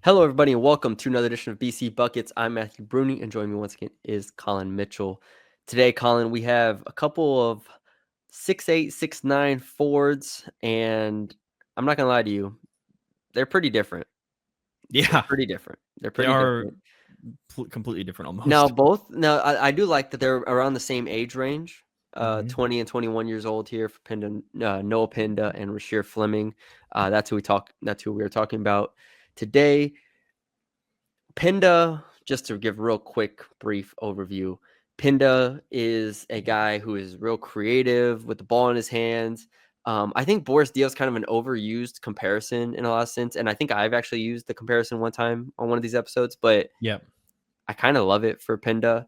Hello, everybody, and welcome to another edition of BC Buckets. I'm Matthew Brune, and joining me once again is Colin Mitchell. Today, Colin, we have a couple of 6'8", 6'9" forwards, and I'm not going to lie to you, they're pretty different. They're Yeah, pretty different. They're they pretty are different. completely different Now, almost. I do like that they're around the same age range, Mhm. 20 and 21 years old here for Penda, Noah Penda and Rasheer Fleming. That's who we are talking about today. Penda, just to give real quick, brief overview, Penda is a guy who is real creative with the ball in his hands. I think Boris Dio is kind of an overused comparison in a lot of sense, and I think I've actually used the comparison one time on one of these episodes, but Yep. I kind of love it for Penda.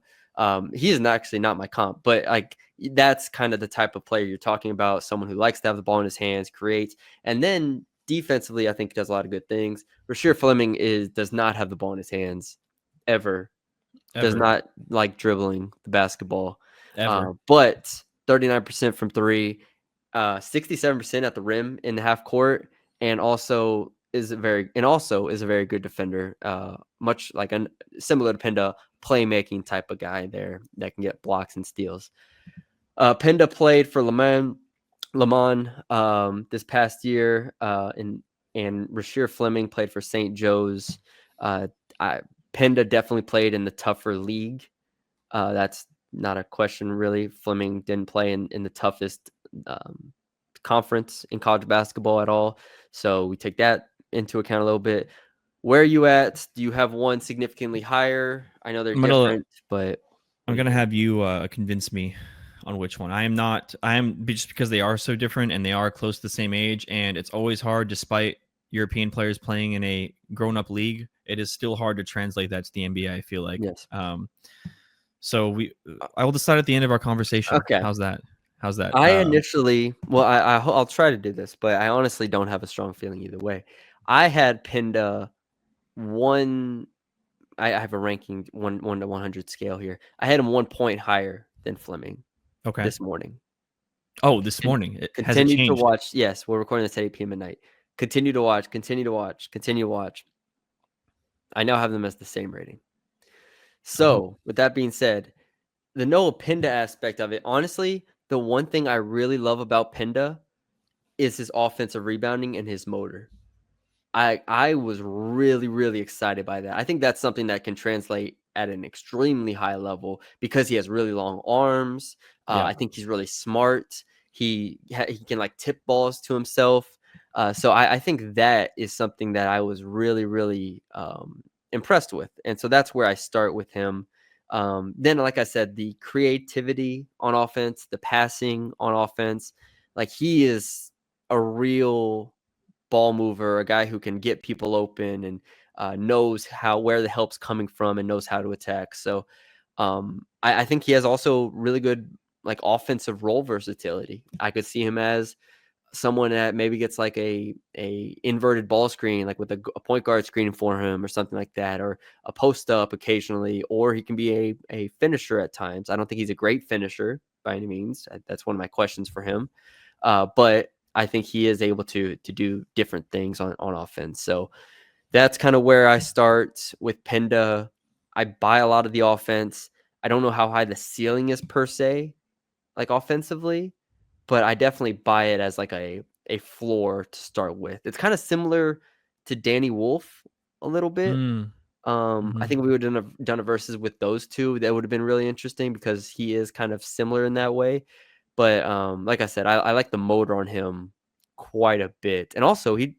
He is actually not my comp, but like that's kind of the type of player you're talking about, someone who likes to have the ball in his hands, creates, and then defensively, I think does a lot of good things. Rasheer Fleming does not have the ball in his hands ever. Does Ever. not like dribbling the basketball. Ever. But 39% from three, 67% at the rim in the half court, and also is a very good defender. Much like similar to Penda, playmaking type of guy there that can get blocks and steals. Penda played for Le Mans this past year, and Rasheer Fleming played for St. Joe's. Uh, Penda definitely played in the tougher league. That's not a question, really. Fleming didn't play in the toughest conference in college basketball at all. So we take that into account a little bit. Where are you at? Do you have one significantly higher? I know they're I'm gonna different, but what I'm do you gonna think? have you convince me on which one. I am not. I am just because they are so different and they are close to the same age, and it's always hard, despite European players playing in a grown-up league. It is still hard to translate that to the NBA. I feel like. Yes. So I will decide at the end of our conversation. Okay. How's that? How's that? I initially, well, I'll try to do this, but I honestly don't have a strong feeling either way. I had Pinda one. I have a ranking 1 to 100 scale here. I had him 1 point higher than Fleming Okay. this morning. Oh, this morning. Has it Continue to changed? watch. Yes, we're recording this at 8 p.m. at night. Continue to watch. Continue to watch. Continue to watch. I now have them as the same rating. Oh. So, with that being said, the Noah Pinda aspect of it, honestly, the one thing I really love about Pinda is his offensive rebounding and his motor. I was really, really excited by that. I think that's something that can translate at an extremely high level because he has really long arms. Yeah. I think he's really smart. He can like tip balls to himself. So I think that is something that I was really, really impressed with. And so that's where I start with him. Then, like I said, the creativity on offense, the passing on offense, like he is a real ball mover, a guy who can get people open and knows where the help's coming from and knows how to attack. So I think he has also really good like offensive role versatility. I could see him as someone that maybe gets like a inverted ball screen, like with a point guard screening for him or something like that, or a post up occasionally, or he can be a finisher at times. I don't think he's a great finisher by any means. That's one of my questions for him. But I think he is able to do different things on offense. So that's kind of where I start with Penda. I buy a lot of the offense. I don't know how high the ceiling is per se, like offensively, but I definitely buy it as like a floor to start with. It's kind of similar to Danny Wolf a little bit. Mm. I Mhm. think we would have done a versus with those two. That would have been really interesting because he is kind of similar in that way. But like I said, I like the motor on him quite a bit. And also he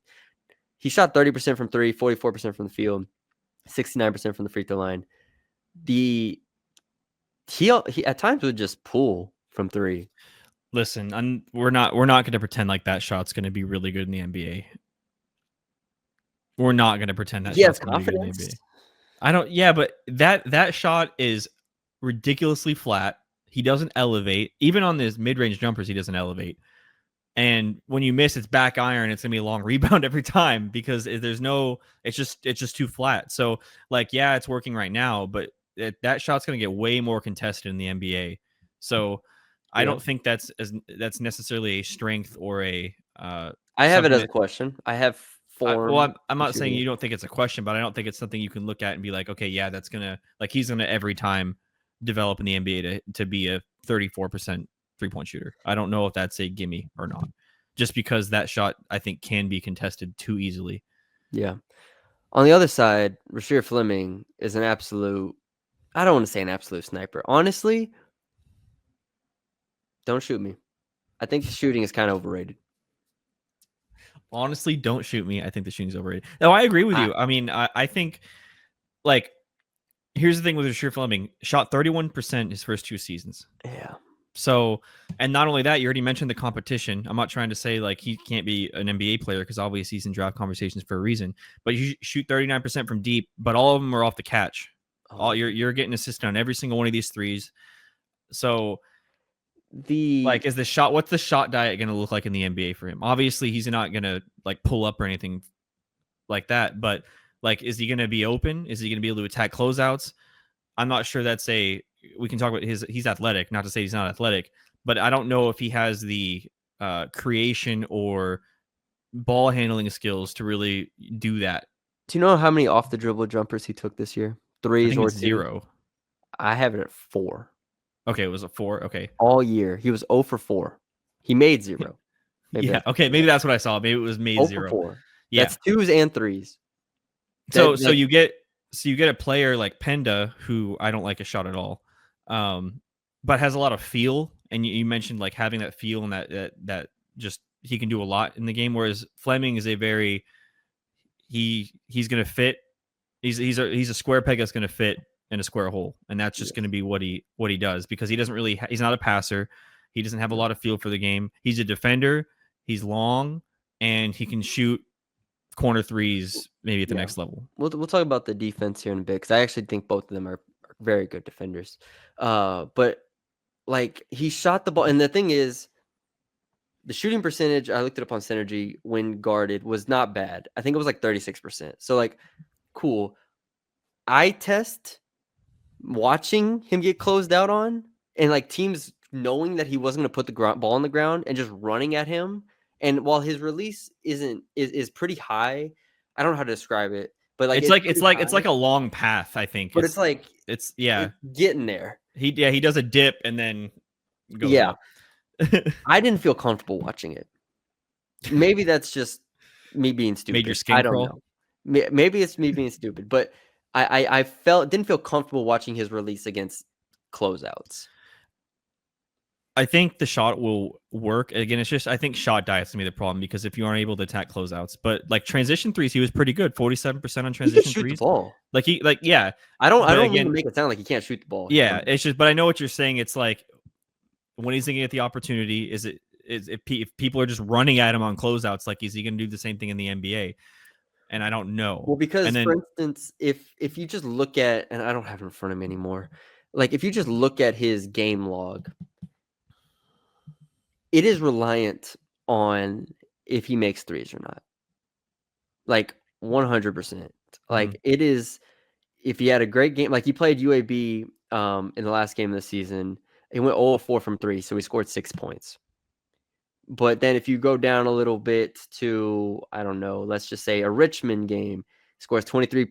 shot 30% from three, 44% from the field, 69% from the free throw line. The he at times would just pull from three. Listen, we're not going to pretend like that shot's going to be really good in the NBA. We're not going to pretend that He has shot's going to be good in the confidence. NBA. I don't. Yeah, but that shot is ridiculously flat. He doesn't elevate. Even on his mid-range jumpers, he doesn't elevate. And when you miss, it's back iron. It's gonna be a long rebound every time because there's no. It's just too flat. So like, yeah, it's working right now, but that shot's gonna get way more contested in the NBA. So I Yeah. don't think that's necessarily a strength or a I have it something as a that. question. I have form. I'm not saying shooting. you don't think it's a question, but I don't think it's something you can look at and be like, okay, yeah, that's gonna like he's gonna every time develop in the NBA to be a 34% 3-point shooter. I don't know if that's a gimme or not, just because that shot I think can be contested too easily. Yeah. On the other side, Rasheer Fleming is an absolute. I don't want to say an absolute sniper. Honestly, don't shoot me. I think the shooting is kind of overrated. Honestly, don't shoot me. I think the shooting's overrated. No, I agree with you. I mean, I think like here's the thing with Rasheer Fleming: shot 31% his first 2 seasons. Yeah. So, and not only that, you already mentioned the competition. I'm not trying to say like he can't be an NBA player because obviously he's in draft conversations for a reason. But you shoot 39% from deep, but all of them are off the catch. All Oh. you're getting assisted on every single one of these threes. So, The like, is the shot? What's the shot diet going to look like in the NBA for him? Obviously, he's not going to like pull up or anything like that. But like, is he going to be open? Is he going to be able to attack closeouts? I'm not sure that's a. We can talk about he's athletic. Not to say he's not athletic, but I don't know if he has the creation or ball handling skills to really do that. Do you know how many off the dribble jumpers he took this year? I Threes think or it's two? 0. I have it at 4 Okay, it was a 4. Okay, all year. He was 0 for 4. He made 0. Maybe yeah. that's Okay, maybe that's what I saw. Maybe it was made 0 for 0. 4. Yeah. That's twos and threes. So That so like you get a player like Penda who I don't like a shot at all, but has a lot of feel. And you mentioned like having that feel and that just he can do a lot in the game. Whereas Fleming is a very he's gonna fit. He's a square peg that's gonna fit in a square hole, and that's just yes. gonna be what he does because he doesn't really he's not a passer. He doesn't have a Yeah. lot of feel for the game. He's a defender. He's long and he can shoot corner threes maybe at the Yeah. next level. We'll talk about the defense here in a bit because I actually think both of them are very good defenders. But like he shot the ball, and the thing is, the shooting percentage I looked it up on Synergy when guarded was not bad. I think it was like 36%. So like, cool. I test watching him get closed out on, and like teams knowing that he wasn't going to put the ball on the ground and just running at him. And while his release is pretty high, I don't know how to describe it, but like It's it's like pretty it's like high. a long path. I think But it's like it's yeah it's getting there. he does a dip and then goes Yeah, up. I didn't feel comfortable watching it. Maybe that's just me being Made your stupid. I skin don't crawl. know. Maybe it's me being stupid, but I didn't feel comfortable watching his release against closeouts. I think the shot will work. Again, it's just I think shot diet's gonna be the problem because if you aren't able to attack closeouts, but like transition threes, he was pretty good, 47% on He can transition shoot the threes. ball. Yeah, I but don't mean to again, make it sound like he can't shoot the ball. He yeah, can. it's just. But I know what you're saying. It's like when he's gonna get the opportunity, is if people are just running at him on closeouts, like is he gonna do the same thing in the NBA? And I don't know. Well, And because for then instance, if you just look at, and I don't have it in front of me anymore, like if you just look at his game log, it is reliant on if he makes threes or not. Like 100%. mhm. Like it is if he had a great game, like he played UAB in the last game of the season, he went 0 of 4 from 3, so he scored 6 points. But then if you go down a little bit to, I don't know, let's just say a Richmond game, scores 23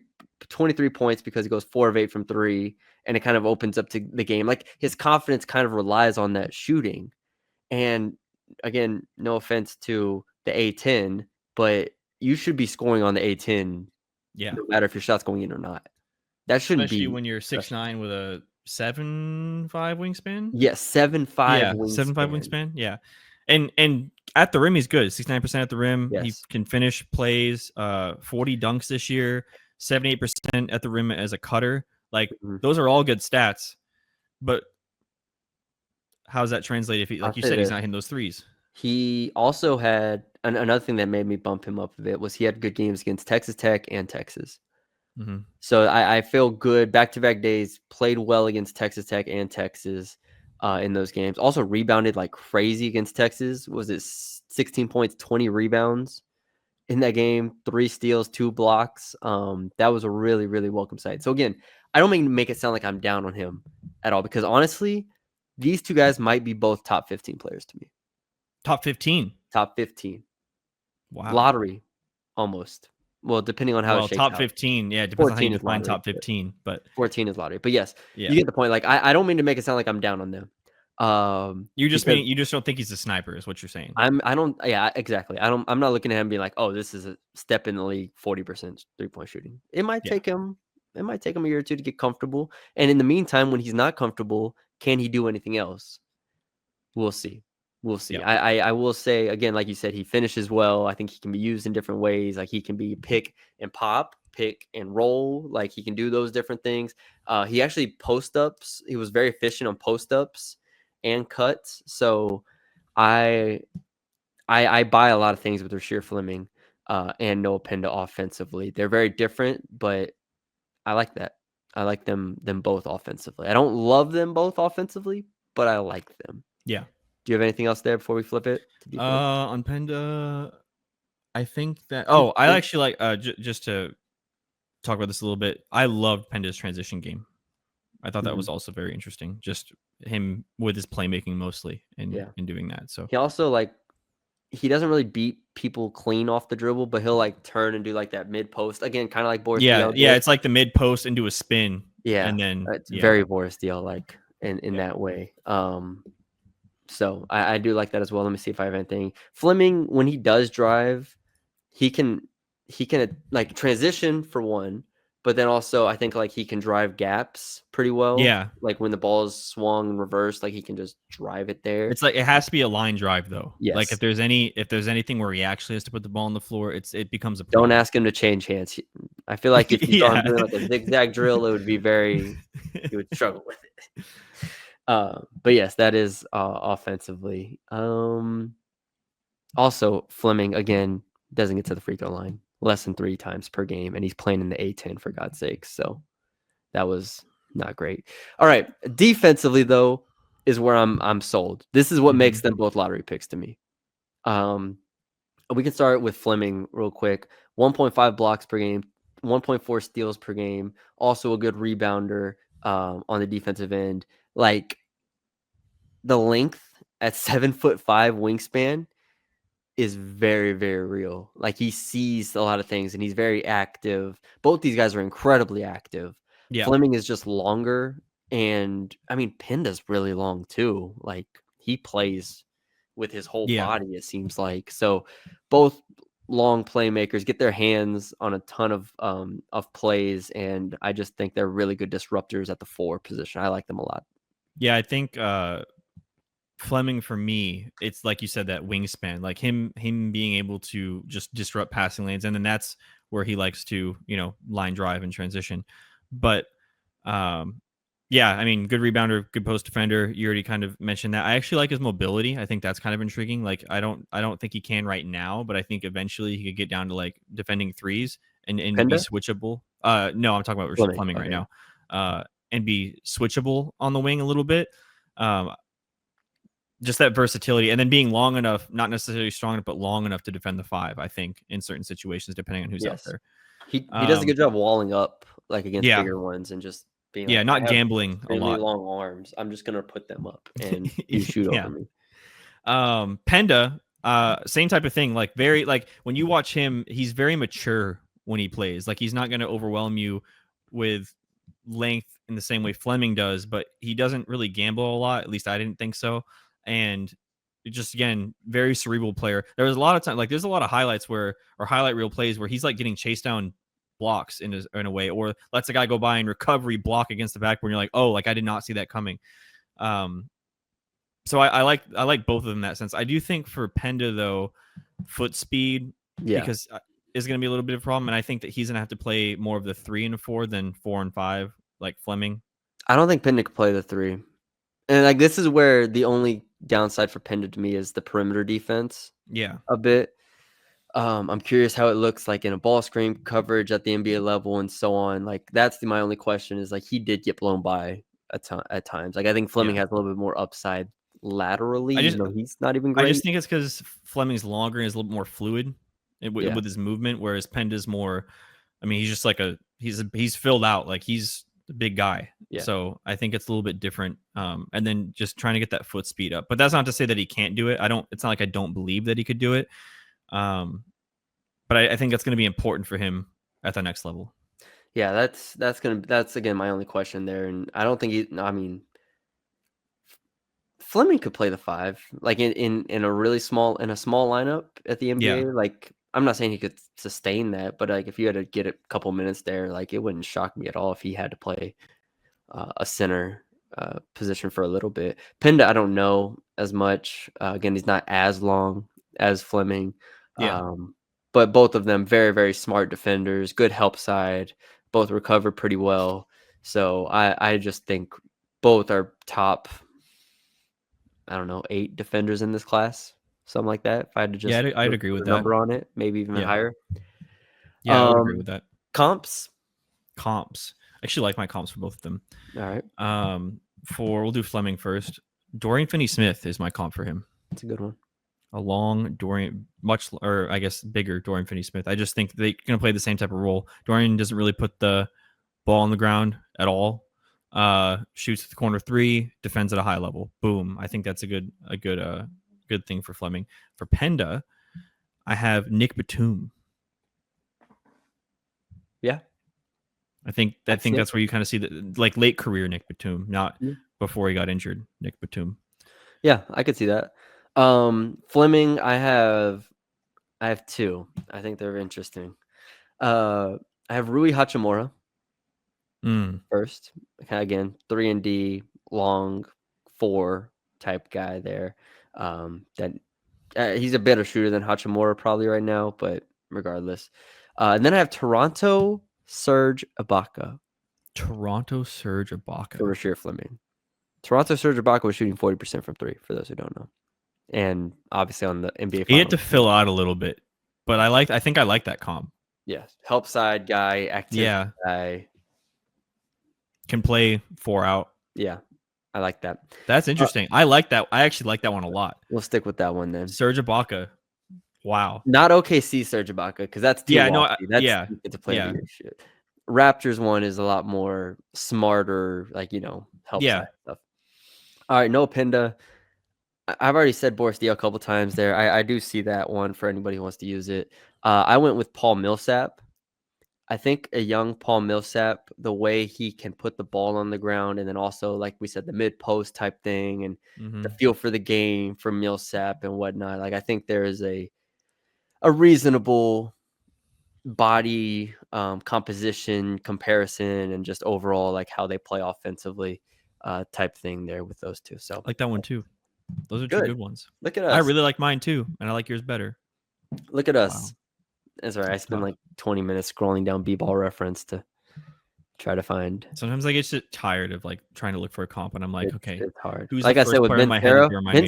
points because he goes 4 of 8 from 3, and it kind of opens up to the game. Like his confidence kind of relies on that shooting. And again, no offense to the A10, but you should be scoring on the A10 Yeah, no matter if your shot's going in or not. That shouldn't especially be when you're question. 6'9" with a 7'5" wingspan. Yes, 7'5" Yeah, 7'5" wingspan. wingspan. Yeah, and at the rim he's good. 69% at the rim. He Yes. can finish plays. 40 dunks this year. 78% at the rim as a cutter. Like Mhm. those are all good stats. But how does that translate if he, I'll like you say said, he's this. not hitting those threes? He also had another thing that made me bump him up a bit was he had good games against Texas Tech and Texas. Mm-hmm. So I feel good. Back-to-back days, played well against Texas Tech and Texas in those games. Also rebounded like crazy against Texas. Was it 16 points, 20 rebounds in that game, 3 steals, 2 blocks. That was a really, really welcome sight. So again, I don't mean to make it sound like I'm down on him at all because honestly, these two guys might be both top 15 players to me. Top 15. Top 15. Wow. Lottery almost. Well, depending on how it Well, shakes top out. 15. Yeah, it depends on how you 14 is define lottery, top but 15. But 14 is lottery. But yes, yeah, you get the point. Like I don't mean to make it sound like I'm down on them. Because you just don't think he's a sniper, is what you're saying. I don't yeah, exactly. I'm not looking at him being like, "Oh, this is a step in the league, 40% three-point shooting." Yeah, It might take him a year or two to get comfortable. And in the meantime, when he's not comfortable, can he do anything else? We'll see. We'll see. yeah, I will say again, like you said, he finishes well. I think he can be used in different ways. Like he can be pick and pop, pick and roll. Like he can do those different things. He actually post ups. He was very efficient on post ups and cuts. So I I buy a lot of things with Rasheer Fleming and Noah Penda offensively. They're very different, but I like that. I like them both offensively. I don't love them both offensively, but I like them. yeah. Do you have anything else there before we flip it to defense? On Penda, I think that. And Oh, I actually like. Just to talk about this a little bit, I loved Penda's transition game. I thought that was Mhm. also very interesting. Just him with his playmaking mostly Yeah. in doing that. So He also like he doesn't really beat people clean off the dribble, but he'll like turn and do like that mid post again, kind of like Boris yeah, Diaw yeah, did. it's like the mid post into a spin, Yeah, and then it's yeah, very Boris Diaw like in yeah, that way. So I do like that as well. Let me see if I have anything. Fleming, when he does drive, he can he can like transition for one, but then also I think like he can drive gaps pretty well. yeah. Like when the ball is swung and reversed, like he can just drive it there. It's like it has to be a line drive though. Like Yes. if there's anything where he actually has to put the ball on the floor, it becomes a Don't problem. ask him to change hands. I feel like if you saw him Yeah. doing like a zigzag drill, it would be very you would struggle with it. But yes, that is offensively. Also, Fleming again doesn't get to the free throw line less than 3 times per game, and he's playing in the A10 for God's sakes. So that was not great. All right, defensively though is where I'm sold. This is what makes Mhm. them both lottery picks to me. Um, we can start with Fleming real quick. 1.5 blocks per game, 1.4 steals per game. Also a good rebounder on the defensive end. Like the length at 7'5" wingspan is very, very real. Like he sees a lot of things and he's very active. Both these guys are incredibly active. Yeah. Fleming is just longer. And I mean, Penda's really long too. Like he plays with his whole Yeah. body, it seems like. So both long playmakers get their hands on a ton of plays. And I just think they're really good disruptors at the 4 position. I like them a lot. Yeah, I think Fleming for me, it's like you said, that wingspan, like him being able to just disrupt passing lanes, and then that's where he likes to, line drive and transition. But um yeah, I mean, good rebounder, good post defender. You already kind of mentioned that. I actually like his mobility. I think that's kind of intriguing. Like I don't think he can right now, but I think eventually he could get down to like defending threes and be Penda? switchable. No, I'm talking about Fleming. Fleming right Okay. now. And be switchable on the wing a little bit. Um, just that versatility, and then being long enough, not necessarily strong enough, but long enough to defend the 5. I think in certain situations, depending on who's out Yes. there. He does a good job walling up, like, against Yeah, bigger ones and just being yeah, like, "I not have gambling a extremely lot. long arms. I'm just gonna put them up, and you shoot over Yeah. me." Penda, same type of thing. Like very like when you watch him, he's very mature when he plays. Like he's not going to overwhelm you with length in the same way Fleming does, but he doesn't really gamble a lot. At least I didn't think so. And just again, very cerebral player. There was a lot of time, like there's a lot of highlights where or highlight reel plays where he's like getting chased down blocks in a way, or lets a guy go by and recovery block against the backboard. And you're like, oh, like I did not see that coming. Um, so I like both of them in that sense. I do think for Penda though, foot speed Yeah. because is going to be a little bit of a problem, and I think that he's going to have to play more of the 3 and 4 than 4 and 5, like Fleming. I don't think Penda could play the 3. And, like, this is where the only downside for Penda to me is the perimeter defense Yeah, a bit. I'm curious how it looks like in a ball screen coverage at the NBA level and so on. Like, that's my only question is, like, he did get blown by at times. Like, I think Fleming yeah. has a little bit more upside laterally, I even just though he's not even I great. just think it's because Fleming's longer and is a little more fluid Yeah. with his movement, whereas Penda's more. I mean, he's just like he's filled out, like he's a big guy. Yeah. So I think it's a little bit different. And then just trying to get that foot speed up. But that's not to say that he can't do it. I don't. It's not like I don't believe that he could do it. Um, but I think that's going to be important for him at the next level. Yeah, that's again my only question there, and I don't think I mean, Fleming could play the 5, like in a really small lineup at the NBA. Yeah. Like I'm not saying he could sustain that, but like if you had to get a couple minutes there, like it wouldn't shock me at all if he had to play a center position for a little bit. Penda, I don't know as much. Again, he's not as long as Fleming, Yeah. but both of them very, very smart defenders, good help side, both recover pretty well. So I just think both are top, I don't know, 8 defenders in this class, something like that. If I had to just I'd agree put with a that. number on it, maybe even Yeah. higher. Yeah, I would agree with that. Comps. Comps. I actually like my comps for both of them. All right. We'll do Fleming first. Dorian Finney-Smith is my comp for him. That's a good one. A long Dorian, or I guess bigger Dorian Finney-Smith. I just think they're going to play the same type of role. Dorian doesn't really put the ball on the ground at all. Shoots at the corner 3, defends at a high level. Boom. I think that's a good thing for Fleming. For Penda, I have Nick Batum. Yeah. I think that's where you kind of see the like late career Nick Batum, not before he got injured. Nick Batum. Yeah, I could see that. Fleming, I have 2. I think they're interesting. I have Rui Hachimura first. Again, 3 and D, long 4 type guy there. That he's a better shooter than Hachimura probably right now, but regardless. And then I have Toronto Serge Ibaka. Toronto Serge Ibaka. For Rasheer Fleming. Toronto Serge Ibaka was shooting 40% from 3, for those who don't know. And obviously on the NBA Finals. He had to fill out a little bit, but I think I like that comp. Yes. Help side guy, active guy. Can play 4 out. Yeah. I like that. That's interesting. I like that. I actually like that one a lot. We'll stick with that one then. Serge Ibaka. Wow. Not OKC Serge Ibaka, because that's too lofty. That's to play the shit. Raptors one is a lot more smarter, like, help side stuff. All right, no Penda. I've already said Boris Dio a couple times there. I do see that one for anybody who wants to use it. I went with Paul Millsap. I think a young Paul Millsap, the way he can put the ball on the ground, and then also, like we said, the mid post type thing, and the feel for the game for Millsap and whatnot. Like I think there is a reasonable body composition comparison and just overall like how they play offensively type thing there with those two. So I like that one too. Those are 2 good ones. Look at us. I really like mine too, and I like yours better. Look at us. Wow. That's all right. I spent like 20 minutes scrolling down B-ball reference to try to find. Sometimes I get tired of like trying to look for a comp, and I'm like, okay, it's hard. Who's like I said with Ben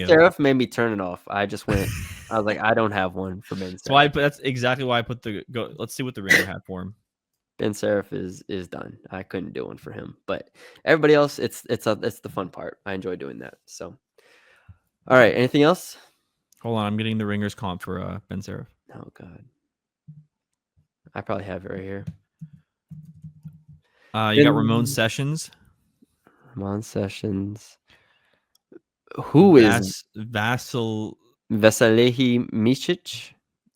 Seraph made me turn it off. I just went. I was like, I don't have one for Ben Seraph. So that's exactly why I put go. Let's see what the Ringer had for him. Ben Seraph is done. I couldn't do one for him, but everybody else, it's the fun part. I enjoy doing that. So, all right. Anything else? Hold on, I'm getting the Ringer's comp for Ben Seraph. Oh God, I probably have it right here. You got Ramon Sessions. Ramon Sessions. Who is Vasiliy Micic?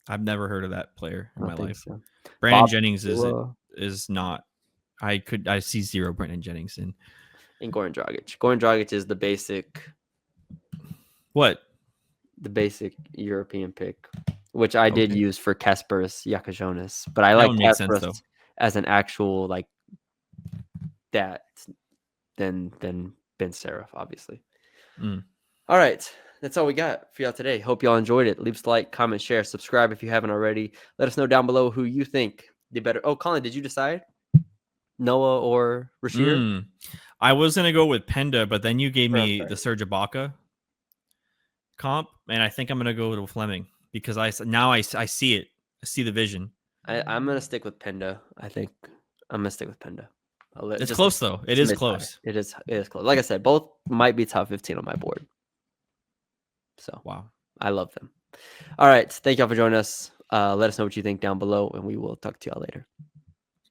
I've never heard of that player in my life. So. Brandon Jennings is not. I see 0 Brandon Jennings in. And Goran Dragic. Goran Dragic is the basic. What? The basic European pick, which I did use for Kasparas Yakajonas, but I like Kasparas as an actual like that than Ben Seraph, obviously. All right. That's all we got for y'all today. Hope y'all enjoyed it. Leave us a like, comment, share, subscribe if you haven't already. Let us know down below who you think did better. Oh, Colin, did you decide? Noah or Rasheer? I was going to go with Penda, but then you gave me the Serge Ibaka comp, and I think I'm going to go with Fleming because I see it. I see the vision. I'm going to stick with Penda. I think I'm going to stick with Penda. It's close, though. It is close. It is close. Like I said, both might be top 15 on my board. So, wow. I love them. All right. Thank y'all for joining us. Let us know what you think down below, and we will talk to y'all later.